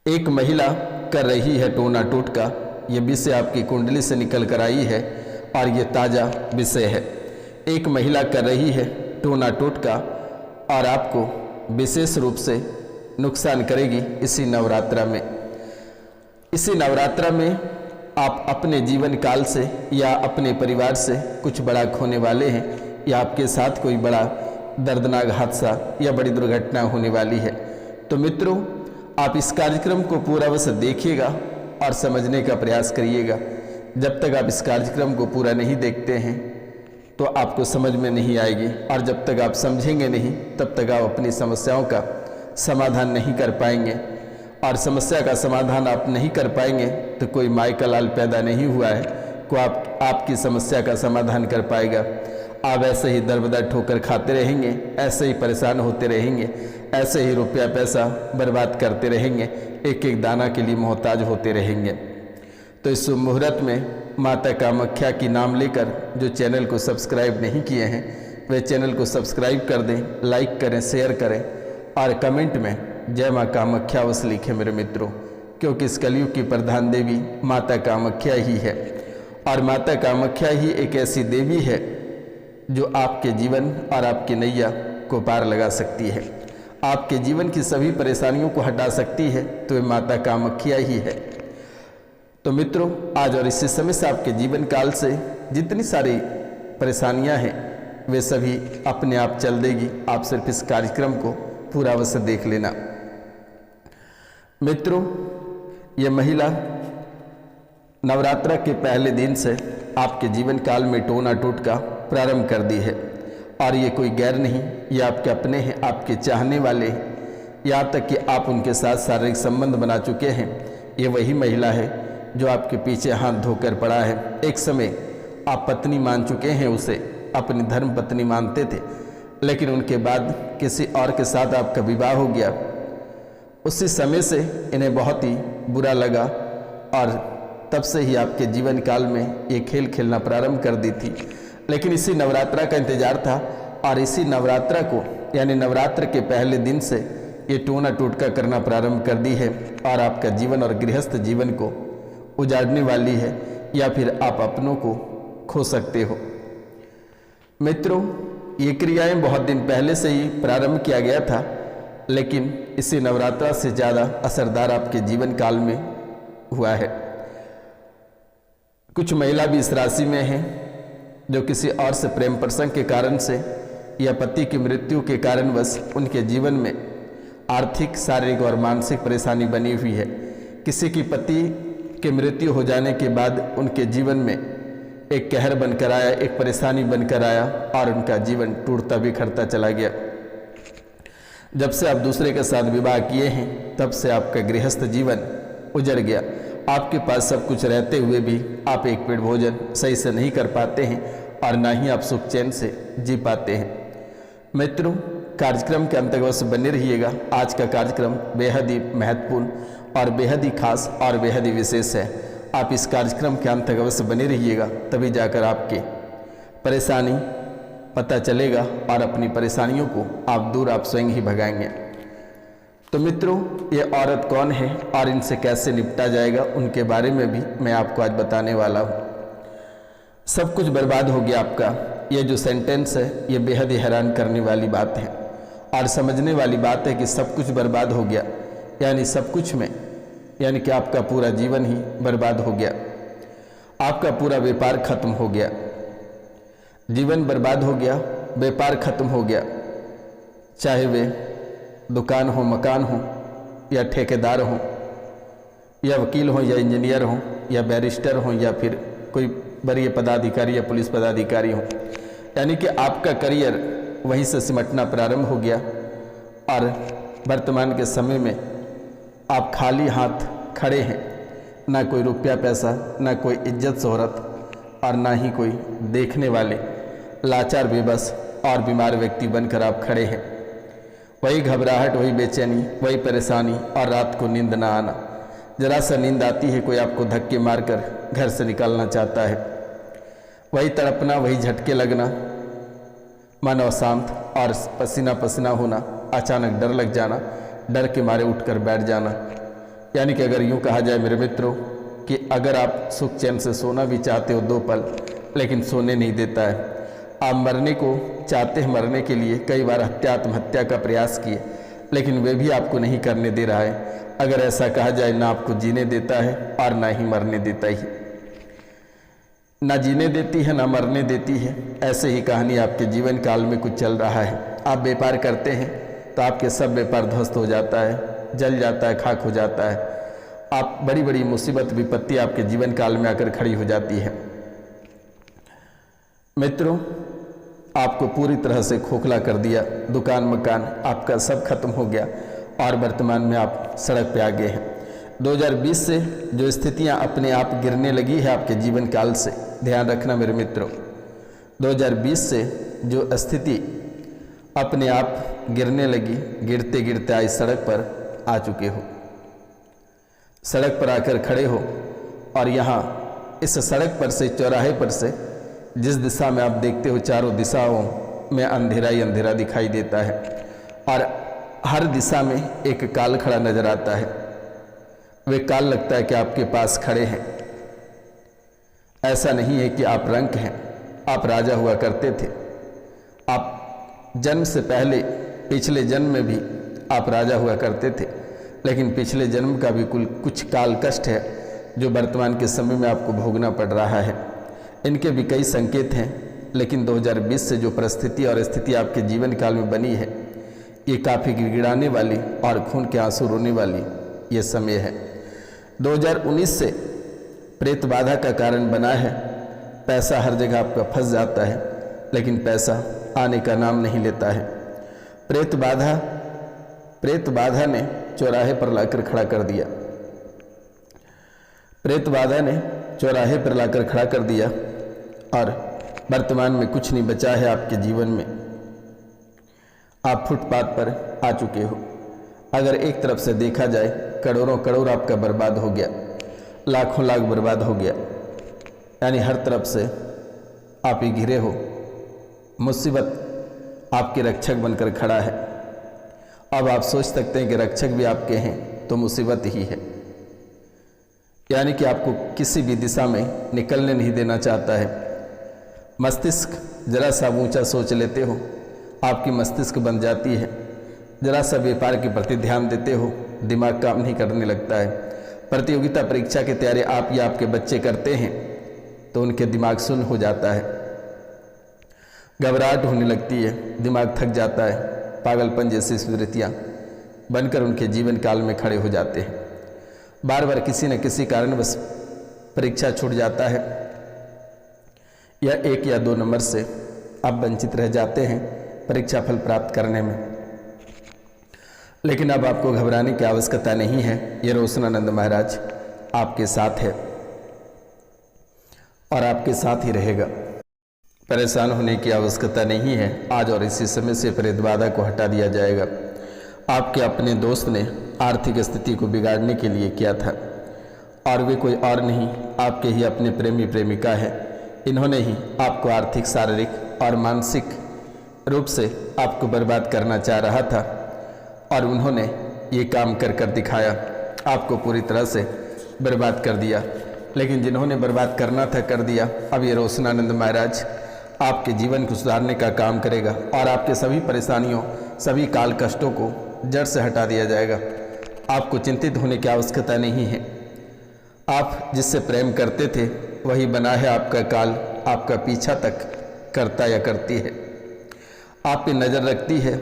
एक महिला कर रही है टोना टोटका। ये विषय आपकी कुंडली से निकल कर आई है और ये ताज़ा विषय है। एक महिला कर रही है टोना टोटका और आपको विशेष रूप से नुकसान करेगी इसी नवरात्रा में। इसी नवरात्रा में आप अपने जीवन काल से या अपने परिवार से कुछ बड़ा खोने वाले हैं या आपके साथ कोई बड़ा दर्दनाक हादसा या बड़ी दुर्घटना होने वाली है। तो मित्रों, आप इस कार्यक्रम को पूरा वैसे देखिएगा और समझने का प्रयास करिएगा। जब तक आप इस कार्यक्रम को पूरा नहीं देखते हैं तो आपको समझ में नहीं आएगी, और जब तक आप समझेंगे नहीं तब तक आप अपनी समस्याओं का समाधान नहीं कर पाएंगे। और समस्या का समाधान आप नहीं कर पाएंगे तो कोई माई का लाल पैदा नहीं हुआ है को आपकी समस्या का समाधान कर पाएगा। आप ऐसे ही दरबदर ठोकर खाते रहेंगे, ऐसे ही परेशान होते रहेंगे, ऐसे ही रुपया पैसा बर्बाद करते रहेंगे, एक एक दाना के लिए मोहताज होते रहेंगे। तो इस शुभ मुहूर्त में माता कामाख्या की नाम लेकर जो चैनल को सब्सक्राइब नहीं किए हैं वे चैनल को सब्सक्राइब कर दें, लाइक करें, शेयर करें और कमेंट में जय माँ कामाख्या अवश्य लिखें मेरे मित्रों, क्योंकि इस कलयुग की प्रधान देवी माता कामाख्या ही है। और माता कामाख्या ही एक ऐसी देवी है जो आपके जीवन और आपकी नैया को पार लगा सकती है, आपके जीवन की सभी परेशानियों को हटा सकती है, तो ये माता कामाख्या ही है। तो मित्रों, आज और इसी समय से आपके जीवन काल से जितनी सारी परेशानियां हैं वे सभी अपने आप चल देगी। आप सिर्फ इस कार्यक्रम को पूरा अवश्य देख लेना। मित्रों, यह महिला नवरात्रा के पहले दिन से आपके जीवन काल में टोना टोटका प्रारंभ कर दी है। और ये कोई गैर नहीं, ये आपके अपने हैं, आपके चाहने वाले हैं, यहाँ तक कि आप उनके साथ शारीरिक संबंध बना चुके हैं। ये वही महिला है जो आपके पीछे हाथ धोकर पड़ा है। एक समय आप पत्नी मान चुके हैं, उसे अपनी धर्म पत्नी मानते थे, लेकिन उनके बाद किसी और के साथ आपका विवाह हो गया। उसी समय से इन्हें बहुत ही बुरा लगा और तब से ही आपके जीवन काल में ये खेल खेलना प्रारंभ कर दी थी। लेकिन इसी नवरात्रा का इंतजार था और इसी नवरात्रा को यानी नवरात्र के पहले दिन से ये टोना टोटका करना प्रारंभ कर दी है और आपका जीवन और गृहस्थ जीवन को उजाड़ने वाली है, या फिर आप अपनों को खो सकते हो। मित्रों, ये क्रियाएं बहुत दिन पहले से ही प्रारंभ किया गया था, लेकिन इसी नवरात्रा से ज़्यादा असरदार आपके जीवन काल में हुआ है। कुछ महिला भी इस राशि में हैं जो किसी और से प्रेम प्रसंग के कारण से या पति की मृत्यु के कारणवश उनके जीवन में आर्थिक, शारीरिक और मानसिक परेशानी बनी हुई है। किसी की पति की मृत्यु हो जाने के बाद उनके जीवन में एक कहर बनकर आया, एक परेशानी बनकर आया और उनका जीवन टूटता बिखरता चला गया। जब से आप दूसरे के साथ विवाह किए हैं तब से आपका गृहस्थ जीवन उजड़ गया। आपके पास सब कुछ रहते हुए भी आप एक पेट भोजन सही से नहीं कर पाते हैं और ना ही आप सुख चैन से जी पाते हैं। मित्रों, कार्यक्रम के अंतर्गत बने रहिएगा। आज का कार्यक्रम बेहद ही महत्वपूर्ण और बेहद ही खास और बेहद ही विशेष है। आप इस कार्यक्रम के अंतर्गत बने रहिएगा, तभी जाकर आपके परेशानी पता चलेगा और अपनी परेशानियों को आप स्वयं ही भगाएंगे। तो मित्रों, ये औरत कौन है और इनसे कैसे निपटा जाएगा उनके बारे में भी मैं आपको आज बताने वाला हूँ। सब कुछ बर्बाद हो गया आपका, ये जो सेंटेंस है ये बेहद ही हैरान करने वाली बात है और समझने वाली बात है कि सब कुछ बर्बाद हो गया, यानी सब कुछ में यानी कि आपका पूरा जीवन ही बर्बाद हो गया, आपका पूरा व्यापार खत्म हो गया, जीवन बर्बाद हो गया, व्यापार खत्म हो गया। चाहे वे दुकान हो, मकान हो या ठेकेदार हो या वकील हो या इंजीनियर हो या बैरिस्टर हो या फिर कोई बड़े पदाधिकारी या पुलिस पदाधिकारी हो, यानी कि आपका करियर वहीं से सिमटना प्रारंभ हो गया और वर्तमान के समय में आप खाली हाथ खड़े हैं। ना कोई रुपया पैसा, ना कोई इज्जत शोहरत और ना ही कोई देखने वाले, लाचार, बेबस और बीमार व्यक्ति बनकर आप खड़े हैं। वही घबराहट, वही बेचैनी, वही परेशानी और रात को नींद ना आना। जरा सा नींद आती है, कोई आपको धक्के मारकर घर से निकालना चाहता है। वही तड़पना, वही झटके लगना, मन अशांत और पसीना पसीना होना, अचानक डर लग जाना, डर के मारे उठकर बैठ जाना, यानी कि अगर यूँ कहा जाए मेरे मित्रों कि अगर आप सुख चैन से सोना भी चाहते हो 2 पल, लेकिन सोने नहीं देता है। आप मरने को चाहते हैं, मरने के लिए कई बार आत्महत्या का प्रयास किए, लेकिन वे भी आपको नहीं करने दे रहा है। अगर ऐसा कहा जाए, ना आपको जीने देता है और ना ही मरने देता ही, ना जीने देती है ना मरने देती है। ऐसे ही कहानी आपके जीवन काल में कुछ चल रहा है। आप व्यापार करते हैं तो आपके सब व्यापार ध्वस्त हो जाता है, जल जाता है, खाक हो जाता है। आप बड़ी बड़ी मुसीबत विपत्ति आपके जीवन काल में आकर खड़ी हो जाती है। मित्रों, आपको पूरी तरह से खोखला कर दिया, दुकान मकान आपका सब खत्म हो गया और वर्तमान में आप सड़क पे आ गए हैं। 2020 से जो स्थितियां अपने आप गिरने लगी है आपके जीवन काल से, ध्यान रखना मेरे मित्रों, 2020 से जो स्थिति अपने आप गिरने लगी, गिरते गिरते आज सड़क पर आ चुके हो। सड़क पर आकर खड़े हो और यहाँ इस सड़क पर से, चौराहे पर से जिस दिशा में आप देखते हो, चारों दिशाओं में अंधेरा ही अंधेरा दिखाई देता है और हर दिशा में एक काल खड़ा नजर आता है। वे काल लगता है कि आपके पास खड़े हैं। ऐसा नहीं है कि आप रंक हैं, आप राजा हुआ करते थे। आप जन्म से पहले पिछले जन्म में भी आप राजा हुआ करते थे, लेकिन पिछले जन्म का भी कुछ काल कष्ट है जो वर्तमान के समय में आपको भोगना पड़ रहा है। इनके भी कई संकेत हैं, लेकिन 2020 से जो परिस्थिति और स्थिति आपके जीवन काल में बनी है, ये काफ़ी गिड़गिड़ाने वाली और खून के आंसू रोने वाली ये समय है। 2019 से प्रेत बाधा का कारण बना है। पैसा हर जगह आपका फंस जाता है, लेकिन पैसा आने का नाम नहीं लेता है। प्रेत बाधा ने चौराहे पर लाकर खड़ा कर दिया। प्रेत बाधा ने चौराहे पर लाकर खड़ा कर दिया और वर्तमान में कुछ नहीं बचा है आपके जीवन में। आप फुटपाथ पर आ चुके हो। अगर एक तरफ से देखा जाए, करोड़ों करोड़ आपका बर्बाद हो गया, लाखों लाख बर्बाद हो गया, यानी हर तरफ से आप ही घिरे हो। मुसीबत आपके रक्षक बनकर खड़ा है। अब आप सोच सकते हैं कि रक्षक भी आपके हैं तो मुसीबत ही है, यानी कि आपको किसी भी दिशा में निकलने नहीं देना चाहता है। मस्तिष्क जरा सा ऊंचा सोच लेते हो, आपकी मस्तिष्क बन जाती है। जरा सा व्यापार के प्रति ध्यान देते हो, दिमाग काम नहीं करने लगता है। प्रतियोगिता परीक्षा की तैयारी आप या आपके बच्चे करते हैं तो उनके दिमाग सुन्न हो जाता है, घबराहट होने लगती है, दिमाग थक जाता है। पागलपन जैसी स्मृतियाँ बनकर उनके जीवन काल में खड़े हो जाते हैं। बार बार किसी न किसी कारण बस परीक्षा छूट जाता है या 1 या 2 नंबर से आप वंचित रह जाते हैं परीक्षा फल प्राप्त करने में। लेकिन अब आपको घबराने की आवश्यकता नहीं है। ये रोशनानंद महाराज आपके साथ है और आपके साथ ही रहेगा। परेशान होने की आवश्यकता नहीं है। आज और इसी समय से प्रेत बाधा को हटा दिया जाएगा। आपके अपने दोस्त ने आर्थिक स्थिति को बिगाड़ने के लिए किया था और वे कोई और नहीं, आपके ही अपने प्रेमी प्रेमिका है। इन्होंने ही आपको आर्थिक, शारीरिक और मानसिक रूप से आपको बर्बाद करना चाह रहा था और उन्होंने ये काम कर कर दिखाया, आपको पूरी तरह से बर्बाद कर दिया। लेकिन जिन्होंने बर्बाद करना था कर दिया। अब ये रोशनानंद महाराज आपके जीवन को सुधारने का काम करेगा और आपके सभी परेशानियों, सभी काल कष्टों को जड़ से हटा दिया जाएगा। आपको चिंतित होने की आवश्यकता नहीं है। आप जिससे प्रेम करते थे वही बना है आपका काल, आपका पीछा तक करता या करती है, आप पे नज़र रखती है।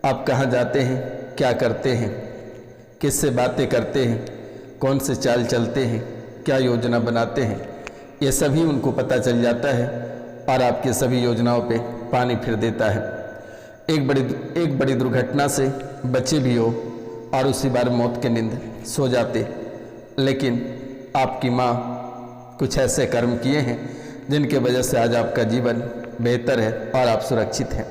आप कहाँ जाते हैं, क्या करते हैं, किससे बातें करते हैं, कौन से चाल चलते हैं, क्या योजना बनाते हैं, ये सभी उनको पता चल जाता है और आपके सभी योजनाओं पे पानी फिर देता है। एक बड़ी दुर्घटना से बचे भी हो और उसी बार मौत के नींद सो जाते, लेकिन आपकी माँ कुछ ऐसे कर्म किए हैं जिनके वजह से आज आपका जीवन बेहतर है और आप सुरक्षित हैं।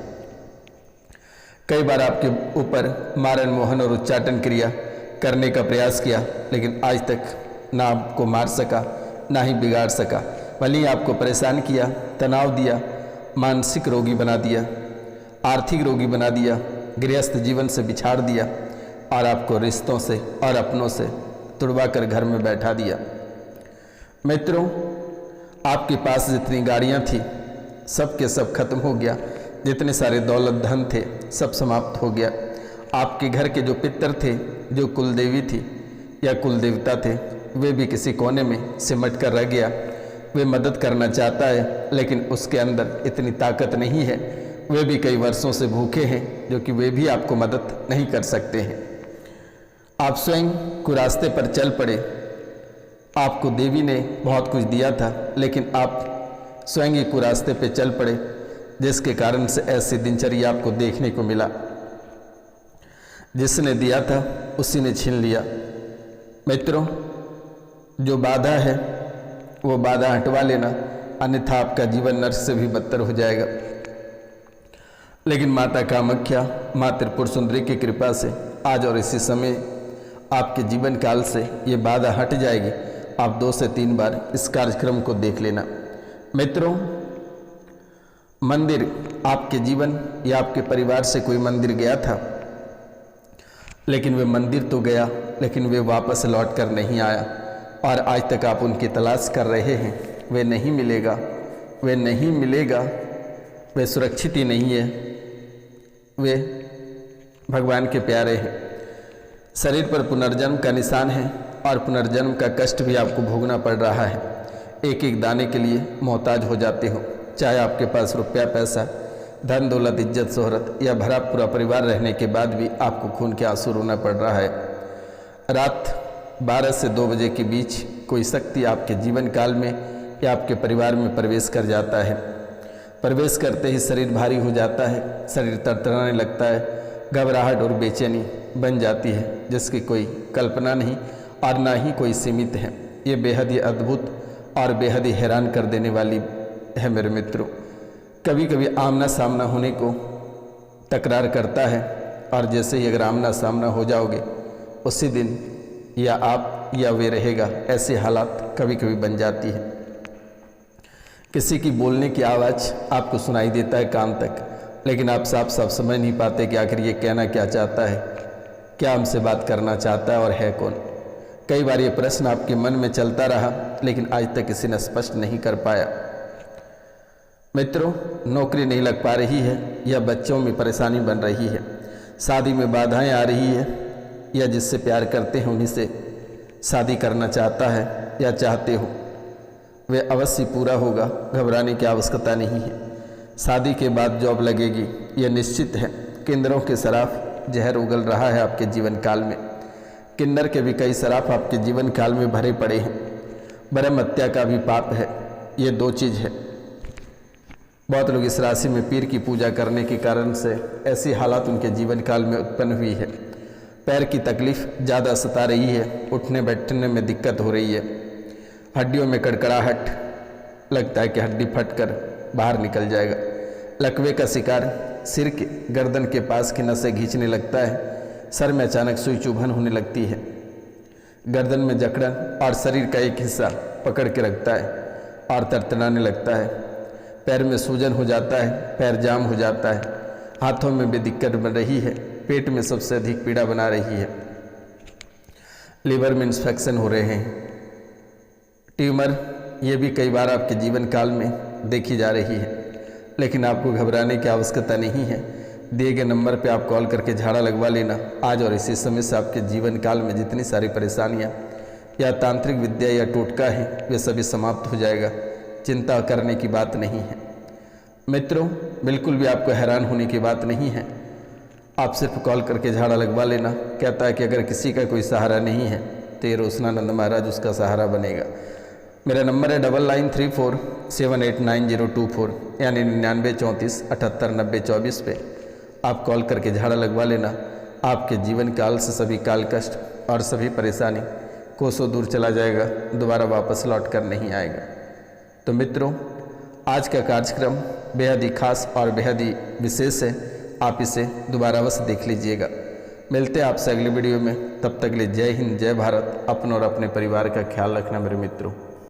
कई बार आपके ऊपर मारन मोहन और उच्चाटन क्रिया करने का प्रयास किया, लेकिन आज तक ना आपको मार सका ना ही बिगाड़ सका। भले ही आपको परेशान किया, तनाव दिया, मानसिक रोगी बना दिया, आर्थिक रोगी बना दिया, गृहस्थ जीवन से बिछाड़ दिया और आपको रिश्तों से और अपनों से तुड़वा कर घर में बैठा दिया। मित्रों, आपके पास जितनी गाड़ियां थी सब के सब खत्म हो गया, जितने सारे दौलत धन थे सब समाप्त हो गया। आपके घर के जो पितर थे, जो कुल देवी थी या कुल देवता थे, वे भी किसी कोने में सिमट कर रह गया। वे मदद करना चाहता है लेकिन उसके अंदर इतनी ताकत नहीं है। वे भी कई वर्षों से भूखे हैं जो कि वे भी आपको मदद नहीं कर सकते हैं। आप स्वयं कुरास्ते पर चल पड़े। आपको देवी ने बहुत कुछ दिया था लेकिन आप स्वयं ही कुरास्ते पे चल पड़े, जिसके कारण से ऐसी दिनचर्या आपको देखने को मिला। जिसने दिया था उसी ने छीन लिया। मित्रों, जो बाधा है वो बाधा हटवा लेना, अन्यथा आपका जीवन नर्क से भी बदतर हो जाएगा। लेकिन माता कामाख्या, माँ त्रिपुर सुंदरी की कृपा से आज और इसी समय आपके जीवन काल से ये बाधा हट जाएगी। आप 2 से 3 बार इस कार्यक्रम को देख लेना। मित्रों, मंदिर, आपके जीवन या आपके परिवार से कोई मंदिर गया था, लेकिन वे मंदिर तो गया लेकिन वे वापस लौट कर नहीं आया और आज तक आप उनकी तलाश कर रहे हैं। वे नहीं मिलेगा, वे नहीं मिलेगा, वे सुरक्षित ही नहीं है। वे भगवान के प्यारे हैं। शरीर पर पुनर्जन्म का निशान है और पुनर्जन्म का कष्ट भी आपको भोगना पड़ रहा है। एक एक दाने के लिए मोहताज हो जाते हो, चाहे आपके पास रुपया पैसा, धन दौलत, इज्जत शोहरत या भरा पूरा परिवार रहने के बाद भी आपको खून के आंसू रोना पड़ रहा है। रात 12 से 2 बजे के बीच कोई शक्ति आपके जीवन काल में या आपके परिवार में प्रवेश कर जाता है। प्रवेश करते ही शरीर भारी हो जाता है, शरीर तरतराने लगता है, घबराहट और बेचैनी बन जाती है जिसकी कोई कल्पना नहीं और ना ही कोई सीमित है। ये बेहद ही अद्भुत और बेहद ही हैरान कर देने वाली है मेरे मित्रों। कभी कभी आमना सामना होने को तकरार करता है और जैसे ही अगर आमना सामना हो जाओगे उसी दिन या आप या वे रहेगा, ऐसे हालात कभी कभी बन जाती है। किसी की बोलने की आवाज़ आपको सुनाई देता है कान तक, लेकिन आप साफ साफ समझ नहीं पाते कि आखिर ये कहना क्या चाहता है, क्या हमसे बात करना चाहता है और है कौन। कई बार ये प्रश्न आपके मन में चलता रहा लेकिन आज तक किसी ने स्पष्ट नहीं कर पाया। मित्रों, नौकरी नहीं लग पा रही है या बच्चों में परेशानी बन रही है, शादी में बाधाएं आ रही है या जिससे प्यार करते हैं उन्हीं से शादी करना चाहता है या चाहते हो, वे अवश्य पूरा होगा, घबराने की आवश्यकता नहीं है। शादी के बाद जॉब लगेगी, यह निश्चित है। किन्नरों के शराफ जहर उगल रहा है आपके जीवन काल में। किन्नर के भी कई शराफ आपके जीवन काल में भरे पड़े हैं। ब्रह्म हत्या का भी पाप है। ये 2 चीज़ है। बहुत लोग इस राशि में पीर की पूजा करने के कारण से ऐसी हालात उनके जीवन काल में उत्पन्न हुई है। पैर की तकलीफ ज़्यादा सता रही है, उठने बैठने में दिक्कत हो रही है, हड्डियों में कड़कड़ाहट, लगता है कि हड्डी फटकर बाहर निकल जाएगा। लकवे का शिकार, सिर के गर्दन के पास की नसें खींचने लगता है, सर में अचानक सुई चुभन होने लगती है, गर्दन में जकड़न और शरीर का एक हिस्सा पकड़ के रखता है और तरतराने लगता है, पैर में सूजन हो जाता है, पैर जाम हो जाता है, हाथों में भी दिक्कत बन रही है, पेट में सबसे अधिक पीड़ा बना रही है, लीवर में इंफेक्शन हो रहे हैं, ट्यूमर, ये भी कई बार आपके जीवन काल में देखी जा रही है। लेकिन आपको घबराने की आवश्यकता नहीं है। दिए गए नंबर पे आप कॉल करके झाड़ा लगवा लेना। आज और इसी समय से आपके जीवन काल में जितनी सारी परेशानियां या तांत्रिक विद्या या टोटका है वे सभी समाप्त हो जाएगा। चिंता करने की बात नहीं है। मित्रों, बिल्कुल भी आपको हैरान होने की बात नहीं है। आप सिर्फ कॉल करके झाड़ा लगवा लेना। कहता है कि अगर किसी का कोई सहारा नहीं है तो ये रोशनानंद महाराज उसका सहारा बनेगा। मेरा नंबर है 9934789024 यानी 9934789024 पे आप कॉल करके झाड़ा लगवा लेना। आपके जीवन काल से सभी काल कष्ट और सभी परेशानी कोसों दूर चला जाएगा, दोबारा वापस लौट कर नहीं आएगा। तो मित्रों, आज का कार्यक्रम बेहद ही खास और बेहद ही विशेष है। आप इसे दोबारा अवश्य देख लीजिएगा। मिलते हैं आपसे अगली वीडियो में। तब तक के लिए जय हिंद, जय भारत। अपनों और अपने परिवार का ख्याल रखना मेरे मित्रों।